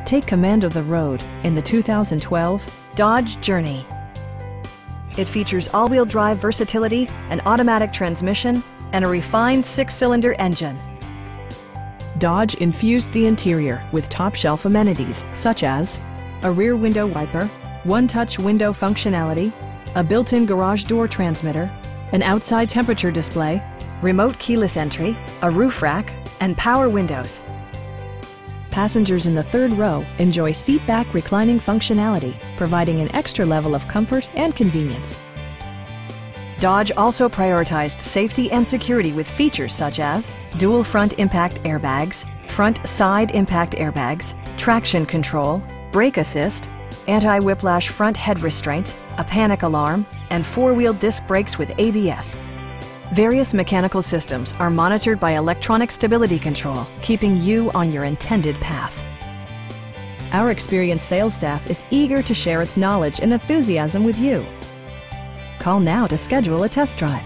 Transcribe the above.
Take command of the road in the 2012 Dodge Journey. It features all-wheel drive versatility, an automatic transmission, and a refined 6-cylinder engine. Dodge infused the interior with top-shelf amenities such as a rear window wiper, one-touch window functionality, a built-in garage door transmitter, an outside temperature display, remote keyless entry, a roof rack, and power windows. Passengers in the third row enjoy seat-back reclining functionality, providing an extra level of comfort and convenience. Dodge also prioritized safety and security with features such as dual front impact airbags, front side impact airbags, traction control, brake assist, anti-whiplash front head restraints, a panic alarm, and 4-wheel disc brakes with ABS. Various mechanical systems are monitored by electronic stability control, keeping you on your intended path. Our experienced sales staff is eager to share its knowledge and enthusiasm with you. Call now to schedule a test drive.